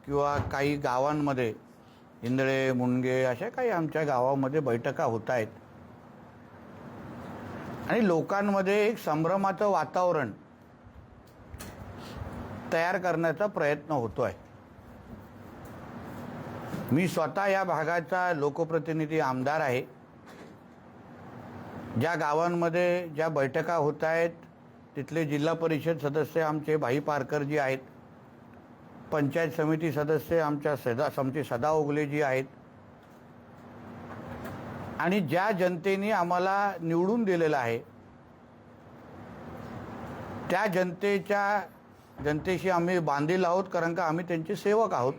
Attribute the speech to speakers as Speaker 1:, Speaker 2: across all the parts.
Speaker 1: किंवा काही गावांमध्ये इंदळे मुणगे अशा काही आमच्या गावामध्ये बैठका होत आहेत आणि लोकांमध्ये एक संभ्रमाचं वातावरण तयार करण्याचा प्रयत्न होतो आहे। मी स्वतः या भागाचा लोकप्रतिनिधी आमदार आहे। ज्या गावांमध्ये ज्या बैठका होत आहेत तिथले जिल्हा परिषद सदस्य आमचे भाई पारकरजी आहेत, पंचायत समिती सदस्य आमचे सदा ओगलेजी आहेत आणि ज्या जनतेने आम्हाला निवडून दिलेलं आहे त्या जनतेशी आम्ही बांधील आहोत, कारण का आम्ही त्यांचे सेवक आहोत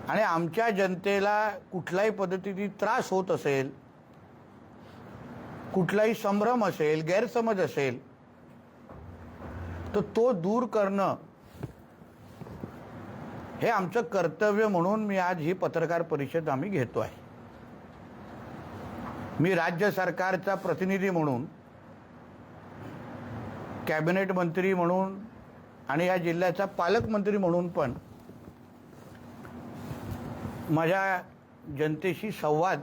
Speaker 1: आणि आमच्या जनतेला कुठल्याही पद्धतीने त्रास होत असेल, कुठलाही संभ्रम असेल, गैरसमज असेल तर तो दूर करणं हे आमचं कर्तव्य म्हणून मी आज ही पत्रकार परिषद आम्ही घेतो आहे। मी राज्य सरकारचा प्रतिनिधी म्हणून, कॅबिनेट मंत्री म्हणून आणि या जिल्ह्याचा पालकमंत्री म्हणून पण माझ्या जनतेशी संवाद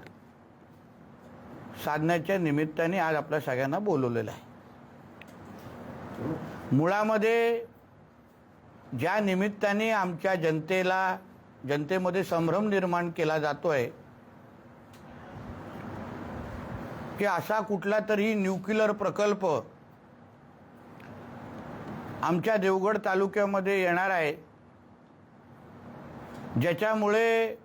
Speaker 1: साधण्याच्या निमित्ताने आज आपल्या सगळ्यांना बोलवलेलं आहे। मुळामध्ये ज्या निमित्ताने आमच्या जनतेमध्ये संभ्रम निर्माण केला जातोय की असा कुठला तरी न्यूक्लिअर प्रकल्प आमच्या देवगड तालुक्यामध्ये येणार आहे ज्याच्यामुळे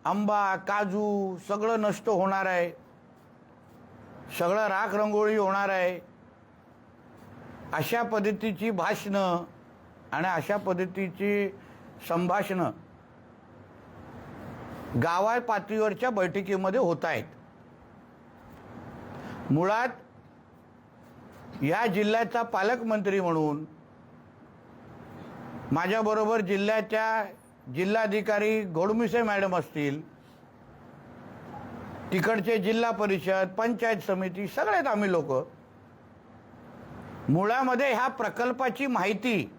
Speaker 1: आंबा, काजू सगळं नष्ट होणार आहे, सगळं राख रंगोळी होणार आहे, अशा पद्धतीची भाषणं आणि अशा पद्धतीची संभाषणं गावा पातळीवरच्या बैठकीमध्ये होत आहेत। मुळात या जिल्ह्याचा पालकमंत्री म्हणून माझ्याबरोबर जिल्ह्याच्या जिल्हाधिकारी घोडमिसे मॅडम असतील, तिकडचे जिल्हा परिषद, पंचायत समिती सगळेच आम्ही लोक मुळामध्ये ह्या प्रकल्पाची माहिती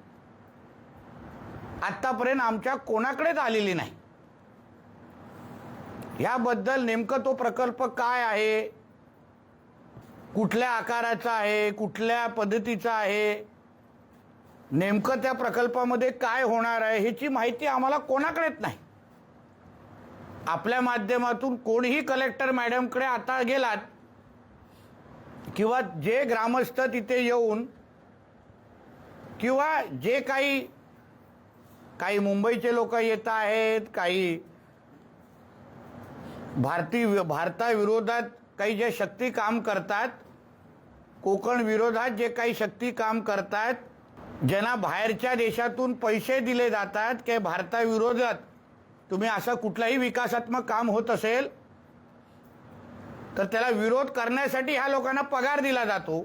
Speaker 1: आतापर्यंत आमच्या कोणाकडेच आलेली नाही। याबद्दल नेमकं तो प्रकल्प काय आहे, कुठल्या आकाराचा आहे, कुठल्या पद्धतीचा आहे, नेमकं त्या प्रकल्पामध्ये काय होणार आहे ह्याची माहिती आम्हाला कोणाकडेच नाही। आपल्या माध्यमातून कोणीही कलेक्टर मॅडमकडे आता गेलात किंवा जे ग्रामस्थ तिथे येऊन किंवा जे काही मुंबईचे लोक येत आहेत, काही भारताविरोधात काही जे शक्ती काम करतात, कोकण विरोधात जे काही शक्ती काम करतात, ज्यांना बाहेरच्या देशातून पैसे दिले जातात की भारताविरोधात तुम्ही असं कुठलाही विकासात्मक काम होत असेल तर त्याला विरोध करण्यासाठी ह्या लोकांना पगार दिला जातो,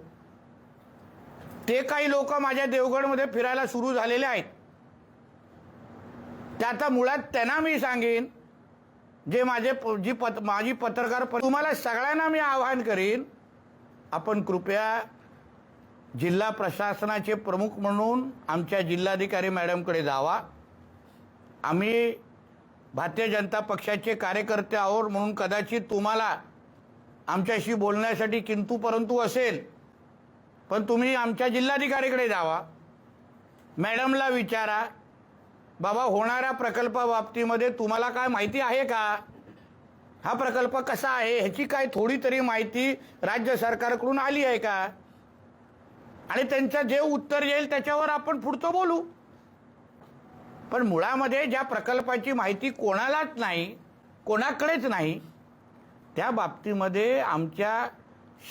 Speaker 1: ते काही लोक माझ्या देवगडमध्ये फिरायला सुरू झालेले आहेत। त्याचा मुळात त्यांना मी सांगेन, जे माझी पत्रकार तुम्हाला सगळ्यांना मी आवाहन करीन, आपण कृपया जिल्हा प्रशासनाचे प्रमुख म्हणून आमच्या जिल्हाधिकारी मॅडमकडे जावा। आम्ही भारतीय जनता पक्षाचे कार्यकर्ते आहोत म्हणून कदाचित तुम्हाला आमच्याशी बोलण्यासाठी किंतु परंतु असेल, पण तुम्ही आमच्या जिल्हाधिकारीकडे जावा, मॅडमला विचारा, बाबा होणाऱ्या प्रकल्पाबाबतीमध्ये तुम्हाला काय माहिती आहे का, हा प्रकल्प कसा आहे ह्याची काय थोडी तरी माहिती राज्य सरकारकडून आली आहे का, आणि त्यांचं जे उत्तर येईल त्याच्यावर आपण पुढचं बोलू। पण मुळामध्ये ज्या प्रकल्पाची माहिती कोणालाच नाही, कोणाकडेच नाही, त्या बाबतीमध्ये आमच्या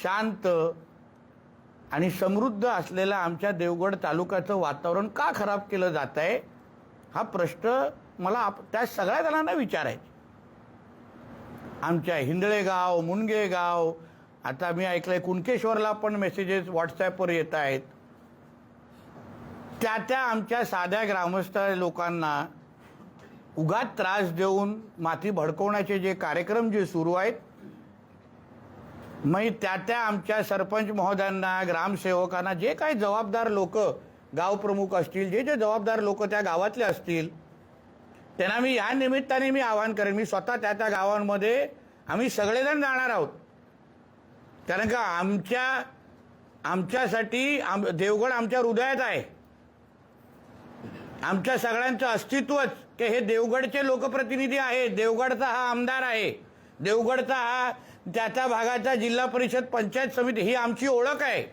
Speaker 1: शांत आणि समृद्ध असलेला आमच्या देवगड तालुक्याचं वातावरण का खराब केलं जात आहे हा प्रश्न मला त्या सगळ्या जणांना विचारायचा। आमच्या हिंदळे गाव, मुणगे गाव, आता मी ऐकलंय कुणकेश्वरला पण मेसेजेस व्हॉट्सॲपवर येत आहेत, त्या आमच्या साध्या ग्रामस्थ लोकांना उगाच त्रास देऊन माती भडकवण्याचे जे कार्यक्रम जे सुरू आहेत, मग त्या आमच्या सरपंच महोदयांना, ग्रामसेवकांना, जे काही जबाबदार लोक गाव प्रमुख असतील, जे जे जबाबदार लोक त्या गावातले असतील, त्यांना मी या निमित्ताने मी आवाहन करेन. मी स्वतः त्या त्या गावांमध्ये आम्ही सगळेजण जाणार आहोत. कारण का आमच्यासाठी देवगड आमच्या हृदयात आहे. आमच्या सगळ्यांचं अस्तित्वच की हे देवगडचे लोकप्रतिनिधी आहेत, देवगडचा हा आमदार आहे, देवगडचा हा त्या भागाचा जिल्हा परिषद पंचायत समिती, ही आमची ओळख आहे.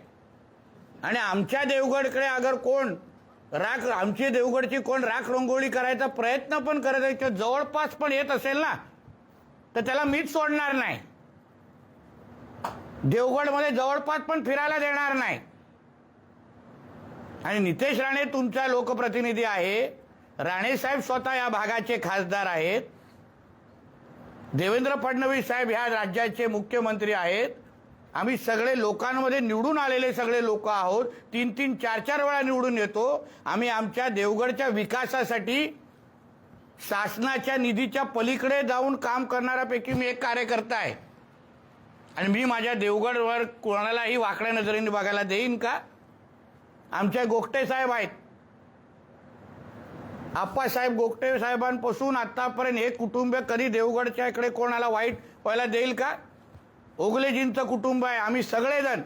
Speaker 1: आणि आमच्या देवगडकडे अगर कोण आमची देवगडची कोण राख रंगोळी करायचा प्रयत्न पण करत आहे किंवा जवळपास पण येत असेल ना, तर त्याला मीच सोडणार नाही. देवगडमध्ये जवळपास पण फिरायला देणार नाही. आणि नितेश राणे तुमचा लोकप्रतिनिधी आहे. राणे साहेब स्वतः या भागाचे खासदार आहेत. देवेंद्र फडणवीस साहेब ह्या राज्याचे मुख्यमंत्री आहेत. आम्ही सगळे लोकांमध्ये निवडून आलेले सगळे लोक आहोत. 3-3, 4-4 वेळा निवडून येतो. आम्ही आमच्या देवगडच्या विकासासाठी शासनाच्या निधीच्या पलीकडे जाऊन काम करणाऱ्यापैकी मी एक कार्यकर्ता आहे. आणि मी माझ्या देवगडवर कोणालाही वाकड्या नजरेने बघायला देईन का? आमचे गोगटे साहेब आहेत. आप्पासाहेब गोगटे साहेबांपासून आतापर्यंत हे कुटुंब कधी देवगडच्या इकडे कोणाला वाईट व्हायला देईल का? ओगलेजींचं कुटुंब आहे. आम्ही सगळेजण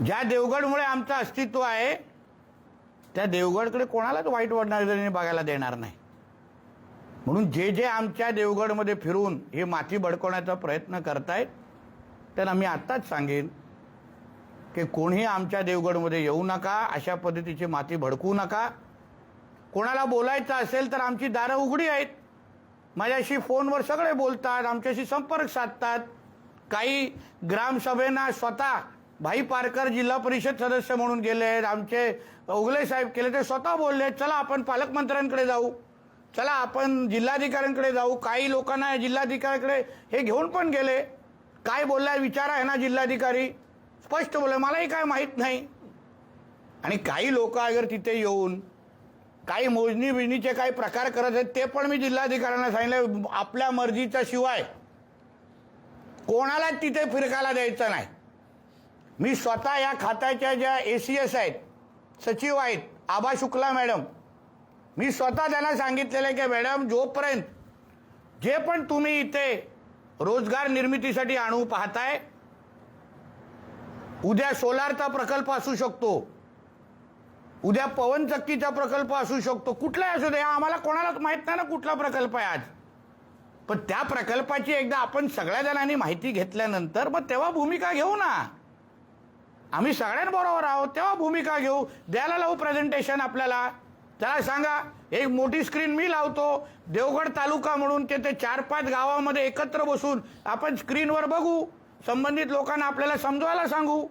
Speaker 1: ज्या देवगडमुळे आमचं अस्तित्व आहे त्या देवगडकडे कोणालाच वाईट नजरेने बघायला देणार नाही. म्हणून जे जे आमच्या देवगडमध्ये फिरून हे माती भडकवण्याचा प्रयत्न करतायत त्यांना मी आत्ताच सांगेन की कोणीही आमच्या देवगडमध्ये येऊ नका, अशा पद्धतीची माती भडकवू नका. कोणाला बोलायचं असेल तर आमची दारं उघडी आहेत. माझ्याशी फोनवर सगळे बोलतात, आमच्याशी संपर्क साधतात. काही ग्रामसभेना स्वतः भाई पारकर जिल्हा परिषद सदस्य म्हणून गेले आहेत, आमचे ओगले साहेब केले ते स्वतः बोलले चला आपण पालकमंत्र्यांकडे जाऊ, चला आपण जिल्हाधिकाऱ्यांकडे जाऊ. काही लोकांना जिल्हाधिकाऱ्याकडे हे घेऊन पण गेले. काय बोललाय विचारा आहे ना, जिल्हाधिकारी स्पष्ट बोलले मलाही काय माहीत नाही. आणि काही लोक अगर तिथे येऊन काही मोजणी बिजणीचे काही प्रकार करत आहेत ते पण मी जिल्हाधिकाऱ्यांना सांगितलं आपल्या मर्जीच्या शिवाय कोणाला तिथे फिरकायला द्यायचं नाही. मी स्वतः या खात्याच्या ज्या ACS आहेत, सचिव आहेत, आबा शुक्ला मॅडम, मी स्वतः त्यांना सांगितलेलं की मॅडम जोपर्यंत जे पण तुम्ही इथे रोजगार निर्मितीसाठी आणू पाहताय, उद्या सोलारचा प्रकल्प असू शकतो, उद्या पवनचक्कीचा प्रकल्प असू शकतो, कुठलाही असू दे, आम्हाला कोणालाच माहित नाही ना कुठला प्रकल्प आहे आज. पण त्या प्रकल्पाची एकदा आपण सगळ्या जणांनी माहिती घेतल्यानंतर मग तेव्हा भूमिका घेऊ ना. आम्ही सगळ्यांबरोबर आहोत तेव्हा भूमिका घेऊ. द्यायला लावू प्रेझेंटेशन आपल्याला. त्याला सांगा एक मोठी स्क्रीन मी लावतो, देवगड तालुका म्हणून ते 4-5 गावामध्ये एकत्र बसून आपण स्क्रीनवर बघू. संबंधित लोकांना आपल्याला समजवायला सांगू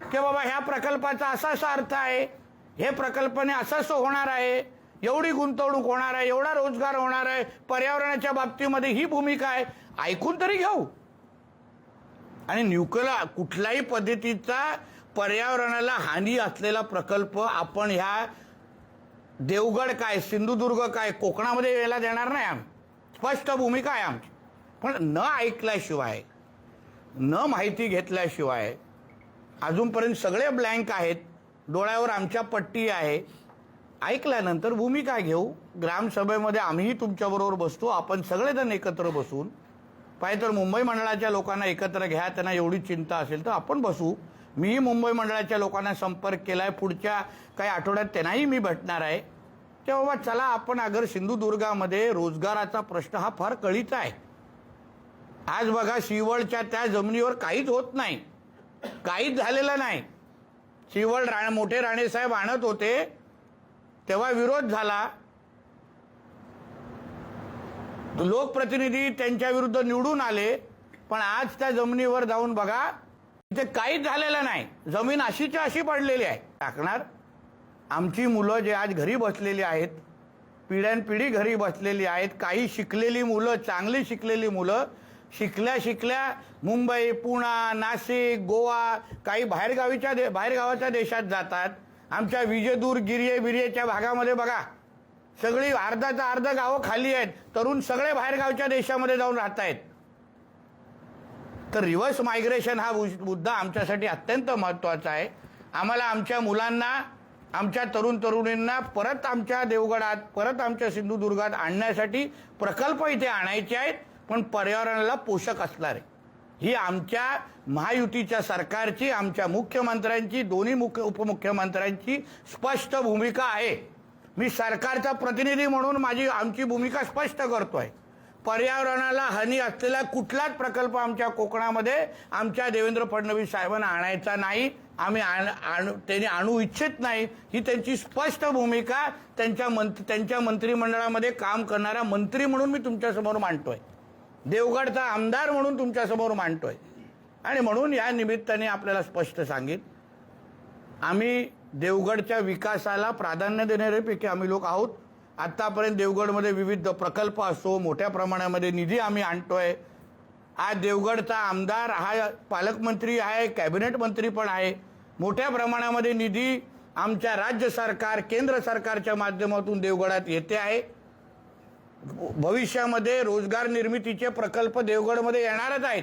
Speaker 1: की बाबा ह्या प्रकल्पाचा असा अर्थ आहे, हे प्रकल्पाने असं होणार आहे, एवढी गुंतवणूक होणार आहे, एवढा रोजगार होणार आहे, पर्यावरणाच्या बाबतीमध्ये ही भूमिका आहे. ऐकून तरी घेऊ. आणि न्यूक्लियर कुठल्याही पद्धतीचा पर्यावरणाला हानी असलेला प्रकल्प आपण ह्या देवगड काय, सिंधुदुर्ग काय, कोकणामध्ये यायला देणार नाही. आम्ही स्पष्ट भूमिका आहे आमची. पण न ऐकल्याशिवाय, न माहिती घेतल्याशिवाय अजूनपर्यंत सगळे ब्लँक आहेत. डोळ्यावर आमच्या पट्टी आहे. ऐकल्यानंतर भूमिका घेऊ. ग्रामसभेमध्ये आम्हीही तुमच्याबरोबर बसतो. आपण सगळेजण एकत्र बसून पाहिजे तर मुंबई मंडळाच्या लोकांना एकत्र घ्या, त्यांना एवढी चिंता असेल तर आपण बसू. मीही मुंबई मंडळाच्या लोकांना संपर्क केला आहे. पुढच्या काही आठवड्यात त्यांनाही मी भेटणार आहे. तेव्हा चला आपण अगर सिंधुदुर्गामध्ये रोजगाराचा प्रश्न हा फार कळीचा आहे. आज बघा शिवळच्या त्या जमिनीवर काहीच होत नाही, काहीच झालेलं नाही. शिवळ मोठे राणेसाहेब आणत होते तेव्हा विरोध झाला. लोकप्रतिनिधी त्यांच्या विरुद्ध निवडून आले. पण आज त्या जमिनीवर जाऊन बघा तिथे काहीच झालेलं नाही. जमीन अशीच्या अशी पडलेली आहे. टाकणार आमची मुलं जे आज घरी बसलेली आहेत, पिढ्यानपिढी घरी बसलेली आहेत. काही शिकलेली मुलं, चांगली शिकलेली मुलं शिकल्या मुंबई, पुणे, नाशिक, गोवा, काही बाहेरगावाच्या देशात जातात. आमच्या विजेदूर बिर्येच्या भागामध्ये बघा सगळी अर्धाचा अर्ध गावं खाली आहेत. तरुण सगळे बाहेरगावच्या देशामध्ये जाऊन राहत आहेत. तर रिव्हर्स मायग्रेशन हा मुद्दा आमच्यासाठी अत्यंत महत्त्वाचा आहे. आम्हाला आमच्या मुलांना, आमच्या तरुण तरुणींना परत आमच्या देवगडात, परत आमच्या सिंधुदुर्गात आणण्यासाठी प्रकल्प इथे आणायचे आहेत, पण पर्यावरणाला पोषक असणारे. ही आमच्या महायुतीच्या सरकारची, आमच्या मुख्यमंत्र्यांची, दोन्ही उपमुख्यमंत्र्यांची स्पष्ट भूमिका आहे. मी सरकारचा प्रतिनिधी म्हणून आमची भूमिका स्पष्ट करतोय. पर्यावरणाला हानी असलेला कुठलाच प्रकल्प आमच्या कोकणामध्ये आमच्या देवेंद्र फडणवीस साहेबांना आणायचा नाही. आम्ही त्यांनी आणू इच्छित नाही. ही त्यांची स्पष्ट भूमिका त्यांच्या मंत्रिमंडळामध्ये काम करणारा मंत्री म्हणून मी तुमच्यासमोर मांडतोय, देवगडचा आमदार म्हणून तुमच्यासमोर मांडतोय. आणि म्हणून या निमित्ताने आपल्याला स्पष्ट सांगेन, आम्ही देवगडच्या विकासाला प्राधान्य देणाऱ्यापैकी आम्ही लोक आहोत. आत्तापर्यंत देवगडमध्ये विविध प्रकल्प असो, मोठ्या प्रमाणामध्ये निधी आम्ही आणतोय. आज देवगडचा आमदार हा पालकमंत्री आहे, कॅबिनेट मंत्री पण आहे. मोठ्या प्रमाणामध्ये निधी आमच्या राज्य सरकार, केंद्र सरकारच्या माध्यमातून देवगडात येते आहे. भविष्यामध्ये रोजगार निर्मितीचे प्रकल्प देवगडमध्ये येणारच आहेत,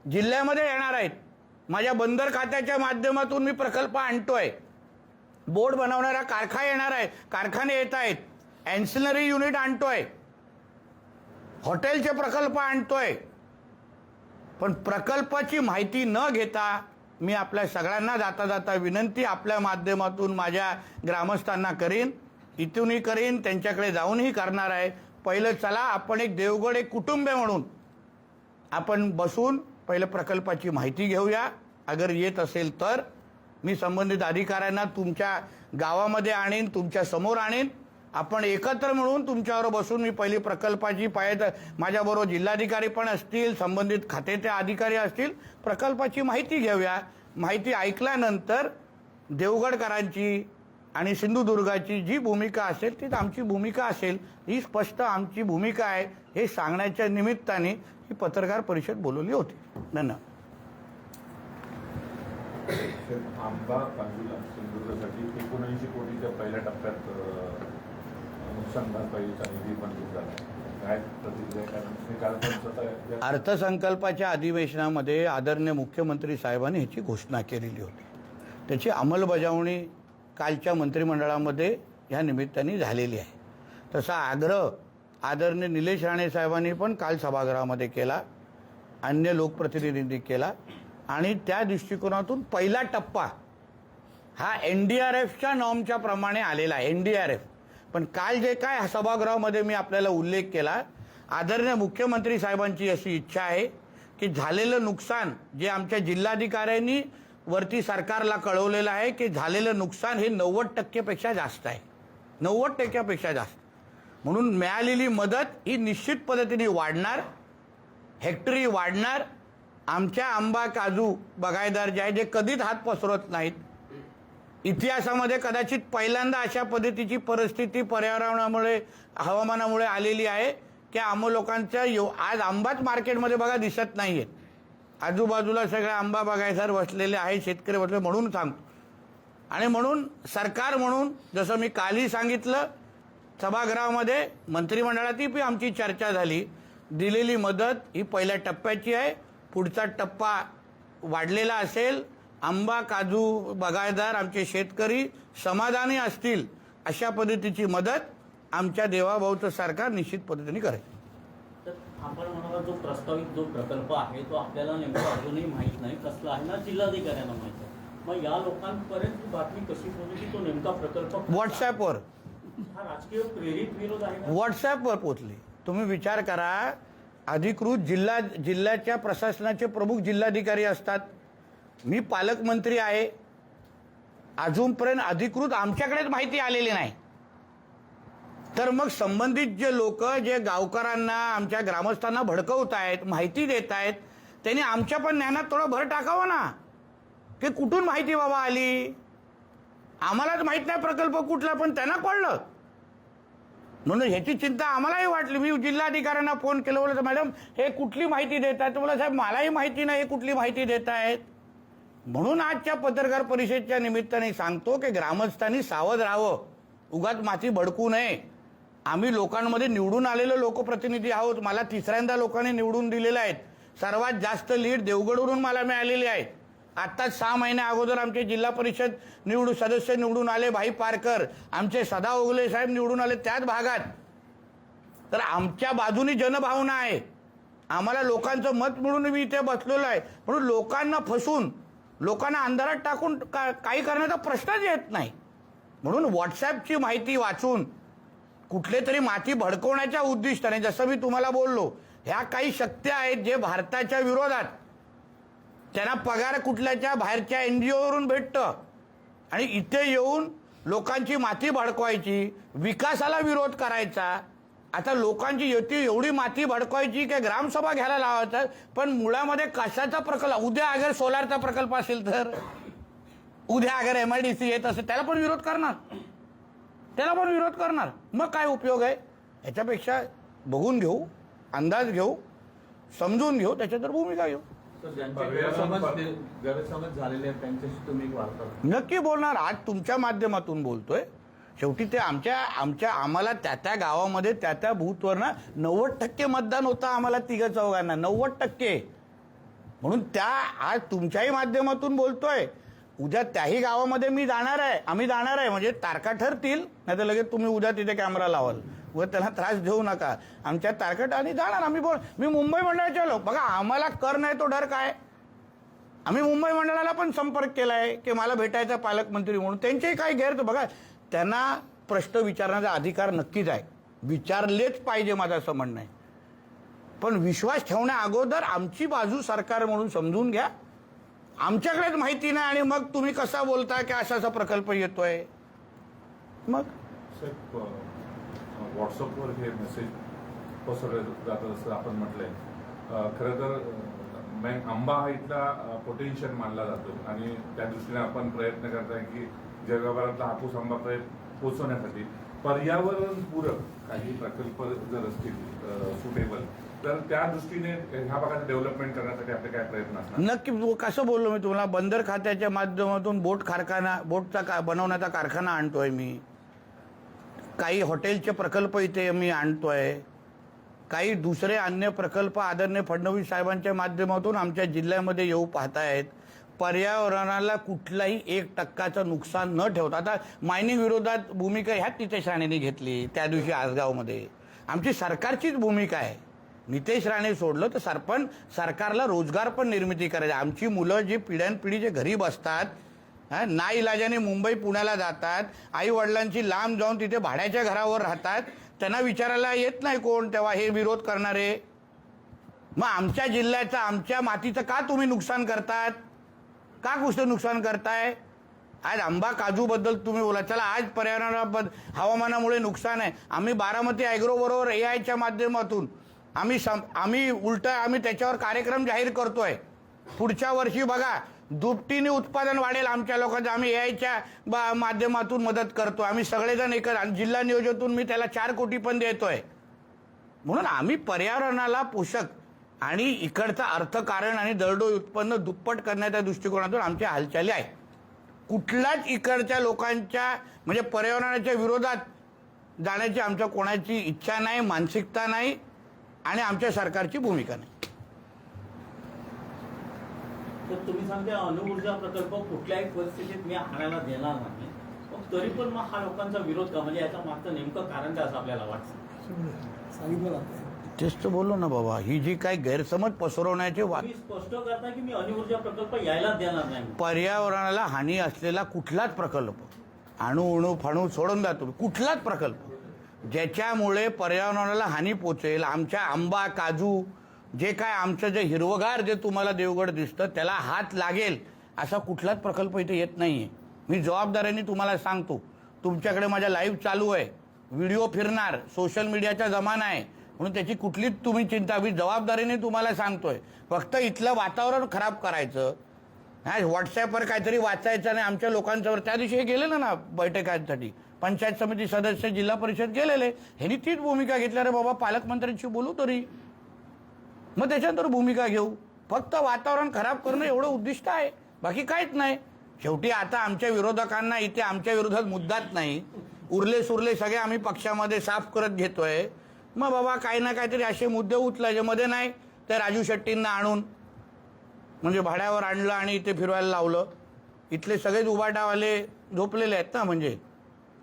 Speaker 1: जिल्ह्यामध्ये येणार आहेत. माझ्या बंदर खात्याच्या माध्यमातून मी प्रकल्प आणतोय. बोट बनवणारा कारखाने येत आहेत. अँसिलरी युनिट आणतोय, हॉटेलचे प्रकल्प आणतोय. पण प्रकल्पाची माहिती न घेता मी आपल्या सगळ्यांना जाता जाता विनंती आपल्या माध्यमातून माझ्या ग्रामस्थांना करीन, इथूनही करीन, त्यांच्याकडे जाऊनही करणार आहे. पहिलं चला आपण एक देवगड एक कुटुंब म्हणून आपण बसून पहिलं प्रकल्पाची माहिती घेऊया. अगर येत असेल तर मी संबंधित अधिकाऱ्यांना तुमच्या गावामध्ये आणीन, तुमच्या समोर आणीन. आपण एकत्र मिळून तुमच्यावर बसून मी पहिली प्रकल्पाची माझ्याबरोबर जिल्हाधिकारी पण असतील, संबंधित खात्याचे अधिकारी असतील, प्रकल्पाची माहिती घेऊया. माहिती ऐकल्यानंतर देवगडकरांची आणि सिंधुदुर्गाची जी भूमिका असेल तीच आमची भूमिका असेल. ही स्पष्ट आमची भूमिका आहे हे सांगण्याच्या निमित्ताने ही पत्रकार परिषद बोलवली होती. धन्यवाद.
Speaker 2: आंबा काजूला सिंधुदुर्गासाठी 79 कोटीच्या पहिल्या टप्प्यात नुकसान भरपाईचा निधी मंजूर झाला. काय प्रतिक्रिया? कारण
Speaker 1: अर्थसंकल्पाच्या अधिवेशनामध्ये आदरणीय मुख्यमंत्री साहेबांनी ह्याची घोषणा केलेली होती. त्याची अंमलबजावणी कालच्या मंत्रिमंडळामध्ये ह्या निमित्ताने झालेली आहे. तसा आग्रह आदरणीय निलेश राणे साहेबांनी पण काल सभागृहामध्ये केला, अन्य लोकप्रतिनिधींनी केला. आणि त्या दृष्टिकोनातून पहिला टप्पा हा NDRFच्या नॉर्मच्या प्रमाणे आलेला आहे. NDRF पण काल जे काय सभागृहामध्ये मी आपल्याला उल्लेख केला, आदरणीय मुख्यमंत्री साहेबांची अशी इच्छा आहे की झालेलं नुकसान जे आमच्या जिल्हाधिकाऱ्यांनी वरती सरकारला कळवलेलं आहे की झालेलं नुकसान हे 90% जास्त आहे, 90% जास्त. म्हणून मिळालेली मदत ही निश्चित पद्धतीने वाढणार, हेक्टरी वाढणार. आमच्या आंबा काजू बागायतदार जे आहे जे कधीच हात पसरत नाहीत, इतिहासामध्ये कदाचित पहिल्यांदा अशा पद्धतीची परिस्थिती पर्यावरणामुळे, हवामानामुळे आलेली आहे की आम लोकांच्या आज आंबाच मार्केटमध्ये बघा दिसत नाहीयेत. आजूबाजूला सगळे आंबा बागायतदार बसलेले आहे, शेतकरी बसले म्हणून सांगतो. आणि म्हणून सरकार म्हणून जसं मी कालही सांगितलं, सभागृहामध्ये मंत्रिमंडळातही पण आमची चर्चा झाली, दिलेली मदत ही पहिल्या टप्प्याची आहे. पुढचा टप्पा वाढलेला असेल. आंबा काजू बागायतदार आमचे शेतकरी समाधानी असतील अशा पद्धतीची मदत आमच्या देवाभाऊचं सरकार निश्चित पद्धतीने करेल.
Speaker 3: तर आपण म्हणाला जो प्रस्तावित जो प्रकल्प आहे तो आपल्याला नेमकं अजूनही माहीत नाही कसला आहे ना, जिल्हाधिकाऱ्यांना माहीत आहे. मग या लोकांपर्यंत ही बातमी कशी पोहोचली की तो नेमका प्रकल्प
Speaker 1: व्हॉट्सॲपवर,
Speaker 3: हा राजकीय प्रेरित विरोध आहे का?
Speaker 1: व्हॉट्सॲपवर पोहोचली. तुम्ही विचार करा, अधिकृत जिल्ह्याच्या प्रशासनाचे प्रमुख जिल्हाधिकारी असतात, मी पालकमंत्री आहे, अजूनपर्यंत अधिकृत आमच्याकडेच माहिती आलेली नाही. तर मग संबंधित जे लोक जे गावकऱ्यांना, आमच्या ग्रामस्थांना भडकवत आहेत, माहिती देत आहेत, त्यांनी आमच्या पण ज्ञानात थोडं भर टाकावं ना की कुठून माहिती बाबा आली. आम्हालाच माहित नाही प्रकल्प कुठला, पण त्यांना कळलं. म्हणून ह्याची चिंता आम्हालाही वाटली. मी जिल्हाधिकाऱ्यांना फोन केलं, बोलत मॅडम हे कुठली माहिती देत आहेत. बोला साहेब मलाही माहिती नाही हे कुठली माहिती देत आहेत. म्हणून आजच्या पत्रकार परिषदेच्या निमित्ताने सांगतो की ग्रामस्थांनी सावध राहावं, उगाच माती भडकू नये. आम्ही लोकांमध्ये निवडून आलेलो लोकप्रतिनिधी आहोत. मला तिसऱ्यांदा लोकांनी निवडून दिलेले आहेत. सर्वात जास्त लीड देवगडवरून मला मिळालेली आहे. आत्ताच 6 महिन्या अगोदर आमचे जिल्हा परिषद सदस्य निवडून आले भाई पारकर, आमचे सदा ओगले साहेब निवडून आले त्याच भागात. तर आमच्या बाजूनी जनभावना आहे. आम्हाला लोकांचं मत मिळून मी इथे बसलेलो आहे. म्हणून लोकांना फसून लोकांना अंधारात टाकून काही करण्याचा प्रश्नच येत नाही. म्हणून व्हॉट्सॲपची माहिती वाचून कुठले तरी माती भडकवण्याच्या उद्दिष्टाने, जसं मी तुम्हाला बोललो, ह्या काही शक्ती आहेत जे भारताच्या विरोधात, त्यांना पगार कुठल्याच्या बाहेरच्या NGOवरून भेटतं आणि इथे येऊन लोकांची माती भडकवायची, विकासाला विरोध करायचा. आता लोकांची एवढी माती भडकवायची की ग्रामसभा घ्यायला लावायचा. पण मुळामध्ये कशाचा प्रकल्प, उद्या अगर सोलारचा प्रकल्प असेल तर, उद्या अगर MIDC येत असेल त्याला पण विरोध करणार. मग काय उपयोग आहे? याच्यापेक्षा बघून घेऊ, अंदाज घेऊ, समजून घेऊ, त्याच्यात भूमिका घेऊ.
Speaker 3: गैरसमज झालेले आहेत त्यांच्याशी तुम्ही वार्ता
Speaker 1: नक्की बोलणार. आज तुमच्या माध्यमातून बोलतोय. शेवटी ते आम्हाला त्या गावामध्ये त्या बूथवर ना 90% मतदान होतं आम्हाला तिघं चौघांना, 90%. म्हणून आज तुमच्याही माध्यमातून बोलतोय. उद्या त्याही गावामध्ये आम्ही जाणार आहे. म्हणजे तारखा ठरतील, नाही तर लगेच तुम्ही उद्या तिथे कॅमेरा लावाल. उद्या त्यांना त्रास देऊ नका. आमच्या तारखा आणि जाणार मी मुंबई मंडळाचे लोक बघा, आम्हाला कर नाही तो डर काय. आम्ही मुंबई मंडळाला पण संपर्क केलाय की मला भेटायचा पालकमंत्री म्हणून. त्यांचेही काही बघा, त्यांना प्रश्न विचारण्याचा अधिकार नक्कीच आहे, विचारलेच पाहिजे माझं असं म्हणणं आहे. पण विश्वास ठेवण्या अगोदर आमची बाजू सरकार म्हणून समजून घ्या. आमच्याकडेच माहिती नाही आणि मग तुम्ही कसा बोलता की असा प्रकल्प येतोय. मग
Speaker 2: व्हॉट्सअपवर हे मेसेज पसरले जातात असं आपण म्हटलंय. खरं तर आंबा हा इथला पोटेन्शियल मानला जातो आणि त्या दृष्टीने आपण प्रयत्न करताय की जगभरातला हापूस आंबा पोहोचवण्यासाठी पर्यावरण पूरक काही प्रकल्प जर असतील सुटेबल, तर त्या दृष्टीने ह्या भागात डेव्हलपमेंट करण्यासाठी आपले काय प्रयत्न असणार?
Speaker 1: नक्की. कसं बोललो मी तुम्हाला, बंदर खात्याच्या माध्यमातून बोटचा बनवण्याचा कारखाना आणतोय मी. काही हॉटेलचे प्रकल्प इथे मी आणतोय. काही दुसरे अन्य प्रकल्प आदरणीय फडणवीस साहेबांच्या माध्यमातून आमच्या जिल्ह्यामध्ये येऊ पाहतायत. पर्यावरणाला कुठलाही 1% नुकसान न ठेवता. आता मायनिंग विरोधात भूमिका ह्याच नितेश राणेंनी घेतली त्या दिवशी आसगावमध्ये. आमची सरकारचीच भूमिका आहे. नितेश राणे सोडलं तर सरकारला रोजगार पण निर्मिती करायची. आमची मुलं जी पिढ्यानपिढी जे घरी बसतात, नाईलाजाने मुंबई पुण्याला जातात, आई वडिलांची लांब जाऊन तिथे भाड्याच्या घरावर राहतात, त्यांना विचारायला येत नाही कोण तेव्हा हे विरोध करणारे. मग आमच्या जिल्ह्याचं, आमच्या मातीचं का तुम्ही नुकसान करतात? का कुठं नुकसान करताय? आज आंबा काजूबद्दल तुम्ही बोला, चला आज पर्यावरणाबद्दल हवामानामुळे नुकसान आहे. आम्ही बारामती ॲग्रो बरोबर AI माध्यमातून आम्ही त्याच्यावर कार्यक्रम जाहीर करतोय. पुढच्या वर्षी बघा दुपटीने उत्पादन वाढेल आमच्या लोकांचं. आम्ही AIच्या माध्यमातून मदत करतो. आम्ही सगळेजण जिल्हा नियोजनातून मी त्याला 4 कोटी पण देतोय. म्हणून आम्ही पर्यावरणाला पोषक आणि इकडचं अर्थकारण आणि दरडोई उत्पन्न दुप्पट करण्याच्या दृष्टिकोनातून आमच्या हालचाली आहे. कुठलाच इकडच्या लोकांच्या म्हणजे पर्यावरणाच्या विरोधात जाण्याची आमच्या कोणाची इच्छा नाही, मानसिकता नाही आणि आमच्या सरकारची भूमिका नाही.
Speaker 3: तर तुम्ही सांगते अणुऊर्जा प्रकल्प कुठल्याही परिस्थितीत मी आणायला देणार नाही, पण तरी पण मग हा लोकांचा विरोध का? म्हणजे याच्या मागचं नेमकं कारण काय असं आपल्याला वाटतं?
Speaker 1: तेच तर बोललो ना बाबा, ही जी काही गैरसमज पसरवण्याचे
Speaker 3: स्पष्ट करता की मी अणुऊर्जा प्रकल्प यायला देणार नाही.
Speaker 1: पर्यावरणाला हानी असलेला कुठलाच प्रकल्प, अणू फाणू सोडून जातो, कुठलाच प्रकल्प ज्याच्यामुळे पर्यावरणाला हानी पोचेल, आमच्या आंबा काजू जे काय आमचं जे हिरवगार जे तुम्हाला देवगड दिसतं त्याला हात लागेल असा कुठलाच प्रकल्प इथे येत नाहीये. मी जबाबदारीने तुम्हाला सांगतो. तुमच्याकडे माझ्या लाईव्ह चालू आहे, व्हिडिओ फिरणार, सोशल मीडियाचा जमाना आहे, म्हणून त्याची कुठलीच तुम्ही चिंता, मी जबाबदारीने तुम्हाला सांगतोय. फक्त इथलं वातावरण खराब करायचं, व्हॉट्सॲपवर काहीतरी वाचायचं नाही आमच्या लोकांच्यावर. त्या दिवशी हे गेलेलं ना बैठकांसाठी, पंचायत समिती सदस्य, जिल्हा परिषद गेलेले, ह्यांनी तीच भूमिका घेतल्या. रे बाबा पालकमंत्र्यांशी बोलू तरी, मग त्याच्यानंतर भूमिका घेऊ. फक्त वातावरण खराब करणं एवढं उद्दिष्ट आहे, बाकी काहीच नाही. शेवटी आता आमच्या विरोधकांना इथे आमच्या विरोधात मुद्दाच नाही, उरले सुरले सगळे आम्ही पक्षामध्ये साफ करत घेतोय. मग बाबा काही ना काहीतरी असे मुद्दे उचलायचे, मध्ये नाही तर राजू शेट्टींना आणून म्हणजे भाड्यावर आणलं आणि इथे फिरवायला लावलं. इथले सगळेच उबाटावाले झोपलेले आहेत ना, म्हणजे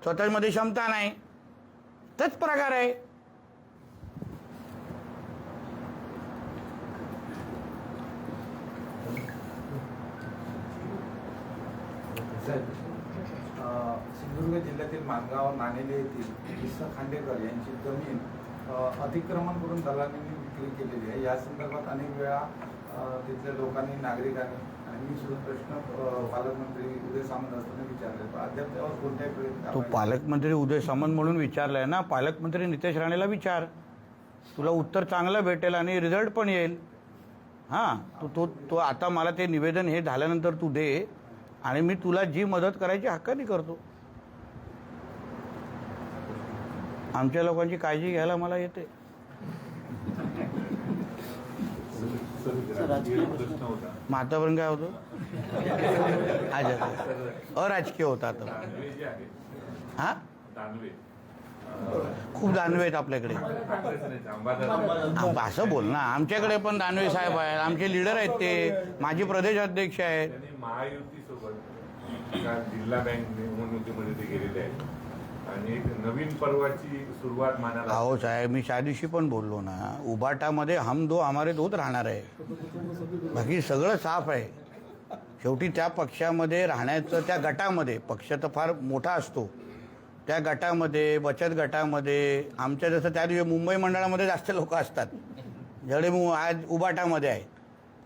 Speaker 1: स्वतःमध्ये क्षमता नाही. तोच प्रकार आहे.
Speaker 4: सिंधुदुर्ग जिल्ह्यातील माणगाव नाणेले येथील विसा खांडेकर यांची जमीन अतिक्रमण करून दलालांनी विक्री केलेली आहे. या संदर्भात अनेक वेळा तिथल्या लोकांनी, नागरिकांनी आणि मी सुद्धा प्रश्न पालकमंत्री उदय सामंत असताना विचारले, पण अद्याप त्यावर कोणत्याही प्रयत्न.
Speaker 1: तो पालकमंत्री उदय सामंत म्हणून विचारलाय ना, पालकमंत्री नितेश राणेला विचार, तुला उत्तर चांगलं भेटेल आणि रिझल्ट पण येईल. हां, तो आता मला ते निवेदन हे झाल्यानंतर तू दे आणि मी तुला जी मदत करायची हक्काने करतो. आमच्या लोकांची काळजी घ्यायला मला येते.
Speaker 2: प्रश्न होता
Speaker 1: मातापर्यंत काय होतं? अच्छा, अराजकीय होता आता.
Speaker 2: दानवे जे आहे,
Speaker 1: हां,
Speaker 2: दानवे
Speaker 1: खूप दानवे आहेत आपल्याकडे.
Speaker 2: ठाकरेच नाही, अंबादास
Speaker 1: असं बोल ना, आमच्याकडे पण दानवे साहेब आहेत, आमचे लीडर आहेत, ते माजी प्रदेश अध्यक्ष आहेत.
Speaker 2: त्यांनी महायुतीसोबत जिल्हा बँक निवडणुकीमध्ये ते गेलेले आहेत आणि एक नवीन पर्वाची सुरुवात मानायला.
Speaker 1: अहो साहेब, मी त्या दिवशी पण बोललो ना, उबाटामध्ये हम दो हमारे दोत राहणार आहे, बाकी सगळं साफ आहे. शेवटी त्या पक्षामध्ये राहण्याचं, त्या गटामध्ये, पक्ष तर फार मोठा असतो, त्या गटामध्ये, बचत गटामध्ये, आमच्या जसं त्या दिवशी मुंबई मंडळामध्ये जास्त लोक असतात जेवढे आज उबाटामध्ये आहेत.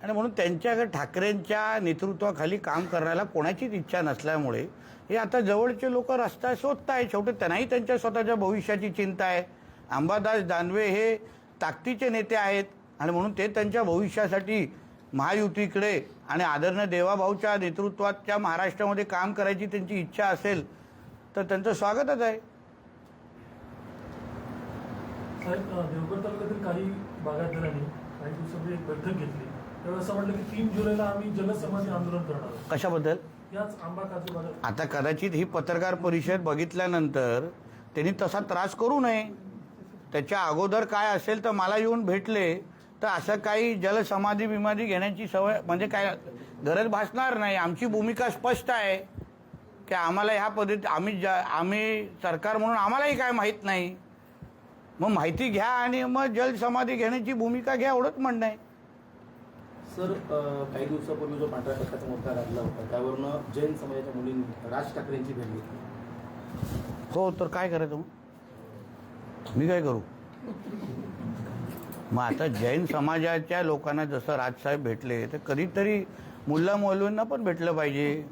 Speaker 1: आणि म्हणून त्यांच्या ठाकरेंच्या नेतृत्वाखाली काम करण्याला कोणाचीच इच्छा नसल्यामुळे हे आता जवळचे लोक रस्ता शोधत आहेत. शेवटी त्यांनाही त्यांच्या स्वतःच्या भविष्याची चिंता आहे. अंबादास दानवे हे ताकदीचे नेते आहेत आणि म्हणून ते त्यांच्या भविष्यासाठी महायुतीकडे आणि आदरणीय देवाभाऊच्या नेतृत्वाच्या महाराष्ट्रामध्ये काम करायची त्यांची इच्छा असेल तर त्यांचं स्वागतच आहे.
Speaker 5: साहेब, देवगड तालुक्यातील काही बागायतदारांनी काही दिवसापूर्वी एक बैठक घेतली. त्यावेळेस असं म्हटलं की 3 जुलैला आम्ही जलसमाधी आंदोलन करणार आहोत.
Speaker 1: कशाबद्दल?
Speaker 5: याच आंबा काजू बाजार.
Speaker 1: आता कदाचित ही पत्रकार परिषद बघितल्यानंतर त्यांनी तसा त्रास करू नये. त्याच्या अगोदर काय असेल तर मला येऊन भेटले तर असं काही जलसमाधी बिमाधी घेण्याची सवय म्हणजे काय गरज भासणार नाही. आमची भूमिका स्पष्ट आहे की आम्हाला ह्या पद्धती आम्ही सरकार म्हणून आम्हालाही काय माहीत नाही. मग माहिती घ्या आणि मग जलसमाधी घेण्याची भूमिका घ्या, एवढंच म्हणणं आहे.
Speaker 6: सर, काही दिवसापूर्वी जो पांढऱ्या पक्षाचा मुद्दा लागला होता त्यावरनं जैन समाजाच्या मुलींनी राज ठाकरेंची भेट घेतली.
Speaker 1: हो, तर काय करायचं मग? मी काय करू? मग आता जैन समाजाच्या लोकांना जसं राजसाहेब भेटले तर कधीतरी मुल्ला मौलवींना पण भेटलं पाहिजे.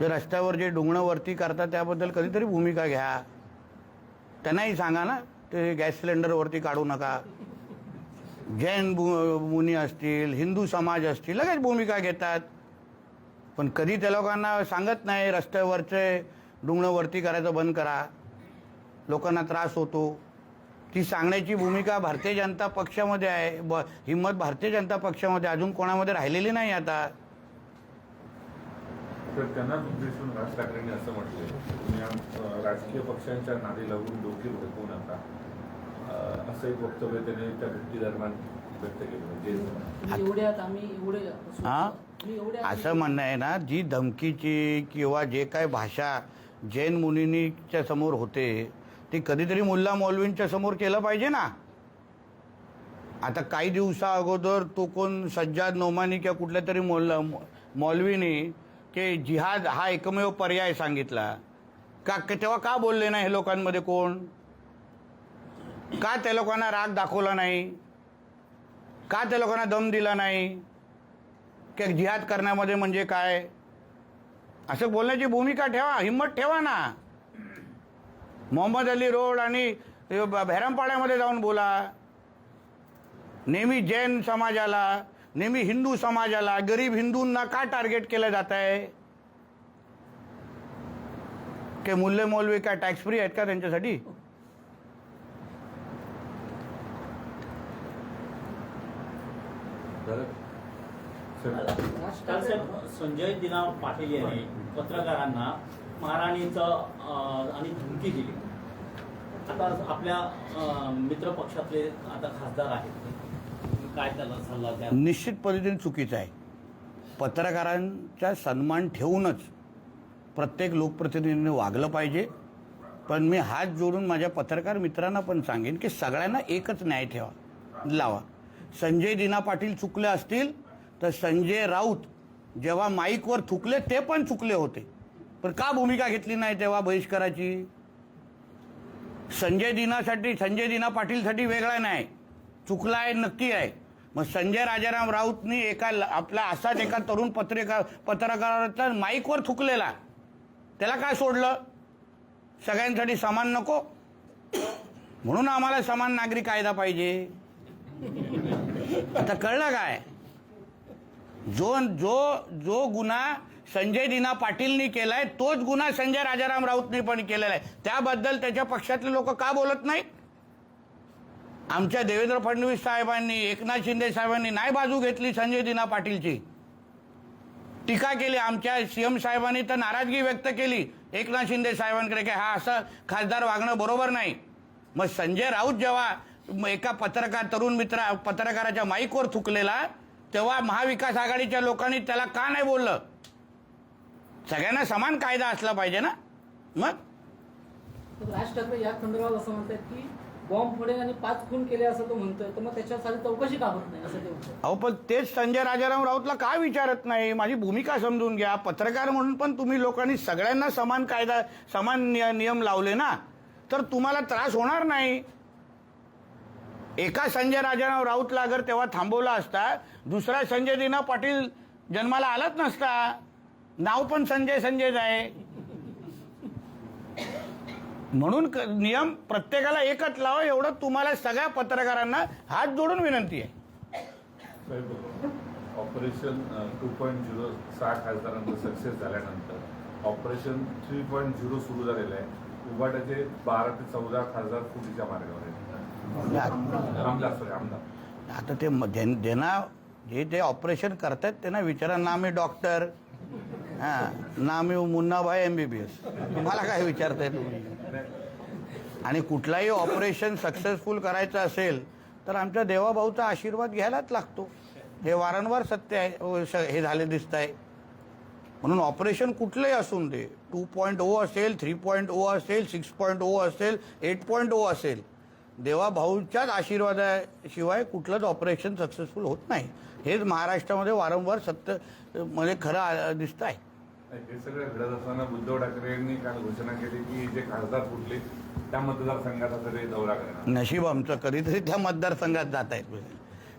Speaker 1: जे रस्त्यावर जे डुंगणं वरती करतात त्याबद्दल कधीतरी भूमिका घ्या. त्यांनाही सांगा ना, ते गॅस सिलेंडरवरती काढू नका. जैन मुनी असतील, हिंदू समाज असतील, लगेच भूमिका घेतात. पण कधी त्या लोकांना सांगत नाही रस्त्यावरचे डुंगणं वरती करायचं बंद करा, लोकांना त्रास होतो. ती सांगण्याची भूमिका भारतीय जनता पक्षामध्ये आहे. हिंमत भारतीय जनता पक्षामध्ये अजून कोणामध्ये राहिलेली नाही आता.
Speaker 2: तर त्यांनाच उद्देशून राज ठाकरेंनी असं म्हटलंय, तुम्ही राजकीय पक्षांच्या नादी लागून डोकी भडकवू नका, असं एक वक्तव्य त्यांनी त्या भेटी दरम्यान व्यक्त केलं.
Speaker 1: हां, असं म्हणणं आहे ना, जी धमकीची किंवा जे काय भाषा जैन मुनींच्या समोर होते ती कधीतरी मुल्ला मौलवींच्या समोर केलं पाहिजे ना. आता काही दिवसा अगोदर तो कोण सज्जाद नोमानी किंवा कुठल्या तरी मौलवीनी की जिहाद हा एकमेव पर्याय सांगितला का, तेव्हा का बोलले नाही हे लोकांमध्ये कोण? का त्या लोकांना राग दाखवला नाही? का त्या लोकांना दम दिला नाही की जिहाद करण्यामध्ये म्हणजे काय? असं बोलण्याची भूमिका ठेवा, हिंमत ठेवा ना. मोहम्मद अली रोड आणि बहरमपाड्यामध्ये जाऊन बोला. नेहमी जैन समाजाला, नेहमी हिंदू समाजाला, गरीब हिंदूंना का टार्गेट केलं जात आहे? की मुल्ले मौलवी काय टॅक्स फ्री आहेत का त्यांच्यासाठी?
Speaker 3: काल साहेब संजय दिना पाटील यांनी पत्रकारांना मारहाणीचं आणि धमकी दिली. आता आपल्या मित्र पक्षातले आता खासदार आहेत, काय त्याला सल्ला द्या?
Speaker 1: निश्चित पद्धतीने चुकीचं आहे. पत्रकारांचा सन्मान ठेवूनच प्रत्येक लोकप्रतिनिधीने वागलं पाहिजे. पण मी हात जोडून माझ्या पत्रकार मित्रांना पण सांगेन की सगळ्यांना एकच न्याय लावा. संजय दिना पाटील चुकले असतील तर संजय राऊत जेव्हा माईकवर थुकले ते पण चुकले होते, पण का भूमिका घेतली नाही तेव्हा बहिष्काराची? संजय दिना पाटीलसाठी वेगळा नाही, चुकला आहे नक्की आहे. मग संजय राजाराम राऊतनी आपला असाच एका तरुण पत्रकाराचा माईकवर थुकलेला, त्याला काय सोडलं? सगळ्यांसाठी समान नको? म्हणून आम्हाला समान नागरी कायदा पाहिजे. आता कळलं काय? जो गुन्हा संजय दिना पाटीलनी केलाय तोच गुन्हा संजय राजाराम राऊतनी पण केलेला आहे. त्याबद्दल त्याच्या पक्षातले लोक का बोलत नाहीत? आमच्या देवेंद्र फडणवीस साहेबांनी, एकनाथ शिंदे साहेबांनी नाही बाजू घेतली संजय दिना पाटीलची, टीका केली. आमच्या सीएम साहेबांनी तर नाराजगी व्यक्त केली एकनाथ शिंदे साहेबांकडे की हा असं खासदार वागणं बरोबर नाही. मग संजय राऊत जेव्हा एका तरुण पत्रकाराच्या माईकवर थुकलेला तेव्हा महाविकास आघाडीच्या लोकांनी त्याला का नाही बोललं? सगळ्यांना समान कायदा असला पाहिजे ना. मग
Speaker 7: राज ठाकरे या संदर्भात असं म्हणतात की बॉम्ब फोडेल आणि 5 खून केले असं तो म्हणतोय, तर मग त्याच्यासाठी चौकशी का होत नाही असं ते म्हणतात.
Speaker 1: अहो पण तेच संजय राजाराम राऊतला का विचारत नाही? माझी भूमिका समजून घ्या. पत्रकार म्हणून पण तुम्ही लोकांनी सगळ्यांना समान कायदा, समान नियम लावले ना, तर तुम्हाला त्रास होणार नाही. एका संजय राजाराम राऊतला अगर तेव्हा थांबवला असता, दुसरा संजय दिना पाटील जन्माला आलाच नसता. नाव पण संजयच आहे. म्हणून नियम प्रत्येकाला एकच लावा, एवढं तुम्हाला सगळ्या पत्रकारांना हात जोडून विनंती आहे.
Speaker 2: ऑपरेशन 2.0 6 खासदारांचं सक्सेस झाल्यानंतर ऑपरेशन 3.0 सुरू झालेलं आहे. उभाटाचे 12 ते 14 खासदार फुटीच्या मार्गावर आहेत. आमदार
Speaker 1: आता ते जे ऑपरेशन करतात त्यांना विचारा. ना मी डॉक्टर, ना मी मुन्नाभाई MBBS, तुम्हाला काय विचारताय तुम्ही? आणि कुठलाही ऑपरेशन सक्सेसफुल करायचं असेल तर आमच्या देवाभाऊचा आशीर्वाद घ्यायलाच लागतो. हे वारंवार सत्य आहे, हे झाले दिसत आहे. म्हणून ऑपरेशन कुठलंही असून दे, 2.0 असेल, 3.0 असेल, 6.0 असेल, 8.0 असेल, देवाभाऊच्याच आशीर्वादाशिवाय कुठलंच ऑपरेशन सक्सेसफुल होत नाही. हेच महाराष्ट्रामध्ये वारंवार सत्य मध्ये खरं दिसत आहे.
Speaker 2: हे सगळं घडत असताना उद्धव ठाकरे यांनी काल घोषणा केली की जे खासदार फुटले त्या मतदारसंघाचा तरी दौरा करणार.
Speaker 1: नशीब आमचं कधीतरी त्या मतदारसंघात जात आहेत.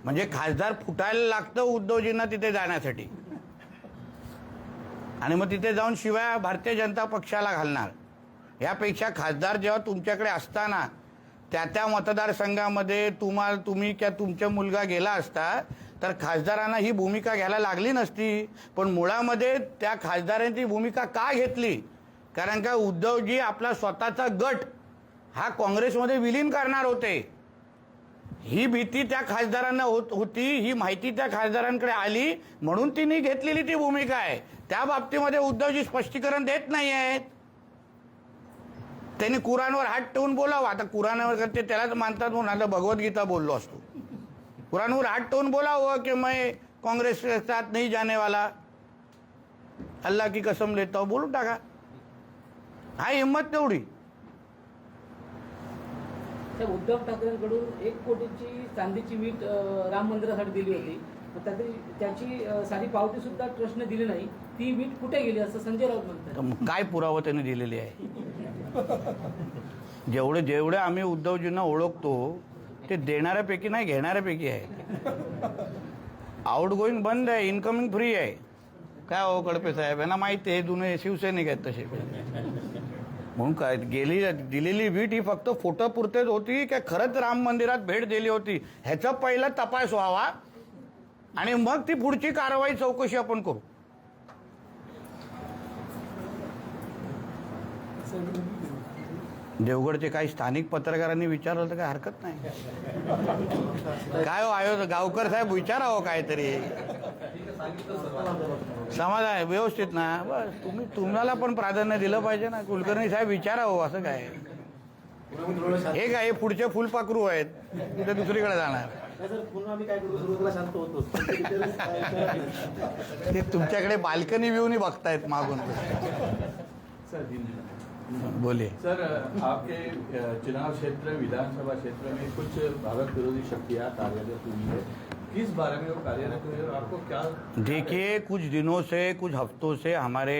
Speaker 1: म्हणजे खासदार फुटायला लागतं उद्धवजींना तिथे जाण्यासाठी, आणि मग तिथे जाऊन शिवाय भारतीय जनता पक्षाला घालणार. यापेक्षा खासदार जेव्हा तुमच्याकडे असताना त्या मतदारसंघामध्ये तुम्ही किंवा तुमचा मुलगा गेला असता तर खासदारांना ही भूमिका घ्यायला लागली नसती. पण मुळामध्ये त्या खासदारांची भूमिका का घेतली? कारण का उद्धवजी आपला स्वतःचा गट हा काँग्रेसमध्ये विलीन करणार होते. ही भीती त्या खासदारांना होती, ही माहिती त्या खासदारांकडे आली, म्हणून तिने घेतलेली ती भूमिका आहे. त्या बाबतीमध्ये उद्धवजी स्पष्टीकरण देत नाही आहेत. त्यांनी कुराणवर हात ठेवून बोलावं. आता कुराणावर ते त्यालाच मानतात म्हणून आता भगवद्गीता बोललो असतो. कुराणवर हात ठेवून बोलावं की मैं काँग्रेस के साथ नहीं जाने वाला, अल्लाह की कसम लेता हूं, बोलून टाका. हा हिंमत तेवढी.
Speaker 7: त्या उद्धव ठाकरेंकडून 1 कोटीची चांदीची वीट राम मंदिरासाठी दिली होती, त्याची साधी पावती सुद्धा ट्रस्टने दिली नाही. ती वीट कुठे गेली असं संजय राऊत म्हणतात.
Speaker 1: काय पुरावा त्यांनी दिलेली आहे? जेवढे आम्ही उद्धवजींना ओळखतो ते देणाऱ्यापैकी नाही, घेणाऱ्यापैकी आहे. आउट गोईंग बंद आहे, इनकमिंग फ्री आहे. काय हो कडपे साहेब, यांना माहिती आहे जुने शिवसैनिक आहेत तसे. म्हणून काय दिलेली वीट ही फक्त फोटोपुरतेच होती का खरंच राम मंदिरात भेट दिली होती ह्याचा पहिला तपास व्हावा, आणि मग ती पुढची कारवाई चौकशी आपण करू. देवगडचे काही स्थानिक पत्रकारांनी विचारलं तर काय हरकत नाही. काय हो गावकर साहेब, विचारावं काहीतरी. समाधान व्यवस्थित ना, बस तुम्हाला पण प्राधान्य दिलं पाहिजे ना. कुलकर्णी साहेब विचारावं, असं काय हे काय पुढचे फुलपाखरू आहेत, कुठे दुसरीकडे जाणार.
Speaker 6: नाही सर, पुन्हा आम्ही काय करू, सुरुवातीला शांत होतो.
Speaker 1: ते तुमच्याकडे बाल्कनी व्ह्यूनी बघतायत मागून.
Speaker 8: सर
Speaker 1: बोलिए.
Speaker 8: सर, आपके चुनाव क्षेत्र विधानसभा क्षेत्र में कुछ भारत विरोधी शक्तियां कार्यरत हुई है, किस बारे में वो कार्यरत हुई है और आपको क्या?
Speaker 1: देखिए, कुछ दिनों से, कुछ हफ्तों से हमारे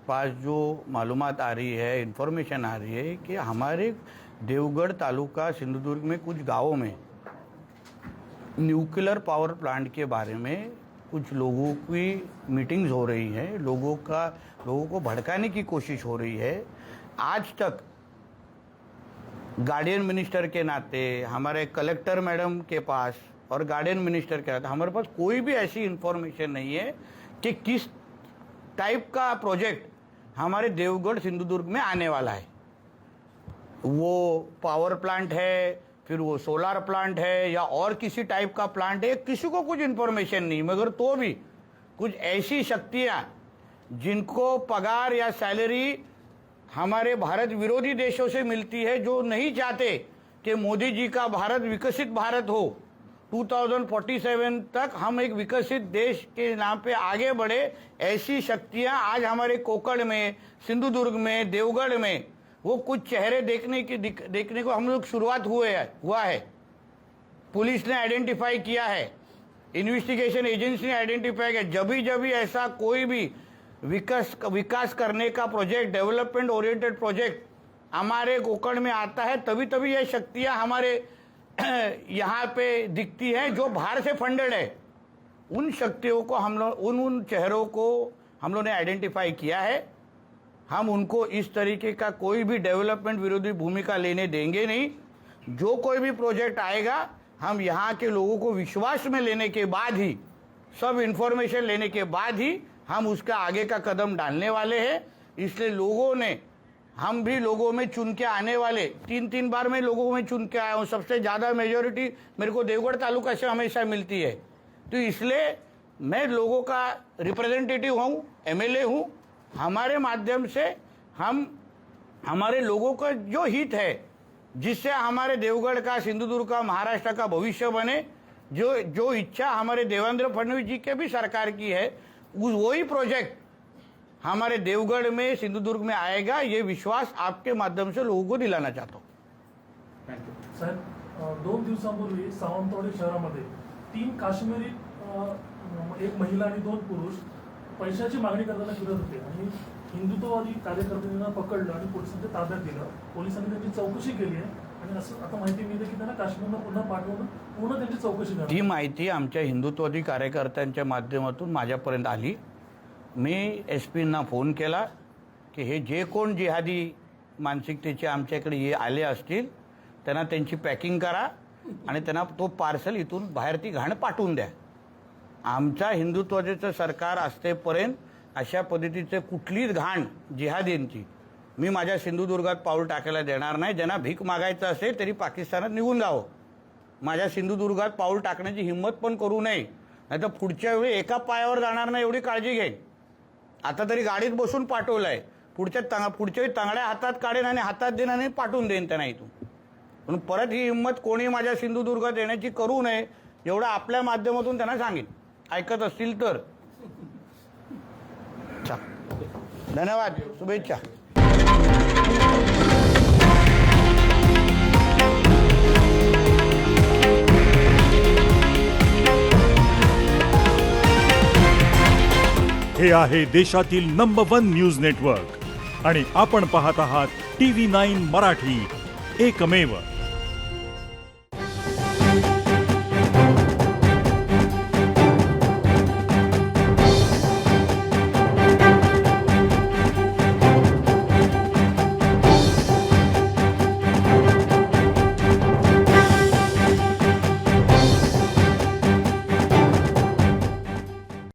Speaker 1: पास जो मालूमात आ रही है, इन्फॉर्मेशन आ रही है कि हमारे देवगढ़ तालुका सिंधुदुर्ग में कुछ गांवों में न्यूक्लियर पावर प्लांट के बारे में कुछ लोगों की मीटिंग्स हो रही हैं, लोगों को भड़काने की कोशिश हो रही है. आज तक गार्डियन मिनिस्टर के नाते, हमारे कलेक्टर मैडम के पास और गार्डियन मिनिस्टर के नाते हमारे पास कोई भी ऐसी इंफॉर्मेशन नहीं है कि किस टाइप का प्रोजेक्ट हमारे देवगढ़ सिंधुदुर्ग में आने वाला है. वो पावर प्लांट है, फिर वो सोलार प्लांट है, या और किसी टाइप का प्लांट है, किसी को कुछ इन्फॉर्मेशन नहीं. मगर तो भी कुछ ऐसी शक्तियां जिनको पगार या सैलरी हमारे भारत विरोधी देशों से मिलती है, जो नहीं चाहते कि मोदी जी का भारत विकसित भारत हो, 2047 तक हम एक विकसित देश के नाम पे आगे बढ़े, ऐसी शक्तियां आज हमारे कोकण में, सिंधुदुर्ग में, देवगढ़ में वो कुछ चेहरे देखने को हम लोग शुरुआत हुआ है. पुलिस ने आइडेंटिफाई किया है, इन्वेस्टिगेशन एजेंसी ने आइडेंटिफाई किया. जब भी ऐसा कोई भी विकास करने का प्रोजेक्ट, डेवलपमेंट ओरिएंटेड प्रोजेक्ट हमारे कोकण में आता है, तभी ये शक्तियां हमारे यहाँ पे दिखती हैं जो बाहर से फंडेड है. उन शक्तियों को हम लोग, उन चेहरों को हम लोगों ने आइडेंटिफाई किया है. हम उनको इस तरीके का कोई भी डेवलपमेंट विरोधी भूमिका लेने देंगे नहीं. जो कोई भी प्रोजेक्ट आएगा, हम यहाँ के लोगों को विश्वास में लेने के बाद ही, सब इन्फॉर्मेशन लेने के बाद ही हम उसका आगे का कदम डालने वाले हैं. इसलिए हम भी लोगों में चुन के आने वाले, 3 बार मैं लोगों में चुन के आया हूँ. सबसे ज़्यादा मेजोरिटी मेरे को देवगढ़ तालुका से हमेशा मिलती है. तो इसलिए मैं लोगों का रिप्रेजेंटेटिव हूँ, MLA हूँ. हमारे माध्यम से हम हमारे लोगों का जो हित है, जिससे हमारे देवगढ़ का, सिंधुदुर्ग का, महाराष्ट्र का भविष्य बने, जो इच्छा हमारे देवेंद्र फडणवीस जी के भी सरकार की है, वही प्रोजेक्ट हमारे देवगढ़ में, सिंधुदुर्ग में आएगा. ये विश्वास आपके माध्यम से लोगों को दिलाना चाहता हूँ.
Speaker 5: साहेब, 2 दिवसांपूर्वी सावंतवाडी शहरामध्ये 3 काश्मीरी, एक महिला आणि 2 पुरुष पैशाची मागणी करताना फिरत होते आणि हिंदुत्ववादी कार्यकर्त्यांना पकडलं आणि पोलिसांच्या ताब्यात दिलं. पोलिसांनी त्यांची चौकशी केली आहे आणि असं आता माहिती मिळते की त्यांना काश्मीरला पुन्हा पाठवून पूर्ण त्यांची चौकशी करणार.
Speaker 1: ती माहिती आमच्या हिंदुत्ववादी कार्यकर्त्यांच्या माध्यमातून माझ्यापर्यंत आली. मी SP-ना फोन केला की हे जे कोण जिहादी मानसिकतेचे आमच्याकडे आले असतील, त्यांना त्यांची पॅकिंग करा आणि त्यांना तो पार्सल इथून बाहेर ती घाण पाठवून द्या. आमच्या हिंदुत्वाचं सरकार असतेपर्यंत अशा पद्धतीचे कुठलीच घाण जिहादींची मी माझ्या सिंधुदुर्गात पाऊल टाकायला देणार नाही. ज्यांना भीक मागायचं असेल तरी पाकिस्तानात निघून जावं. माझ्या सिंधुदुर्गात पाऊल टाकण्याची हिंमत पण करू नये, नाहीतर पुढच्या वेळी एका पायावर जाणार नाही एवढी काळजी घेईन. आता तरी गाडीत बसून पाठवलंय, पुढच्या वेळी तांगड्या हातात काढेन आणि हातात देईन आणि पाठवून देईन त्यांना इथून. पण परत ही हिंमत कोणी माझ्या सिंधुदुर्गात येण्याची करू नये, एवढं आपल्या माध्यमातून त्यांना सांगेन, ऐकत असतील तर. धन्यवाद, शुभेच्छा.
Speaker 9: हे आहे देशातील नंबर 1 न्यूज नेटवर्क आणि आपण पाहत आहात TV9 मराठी, एकमेव.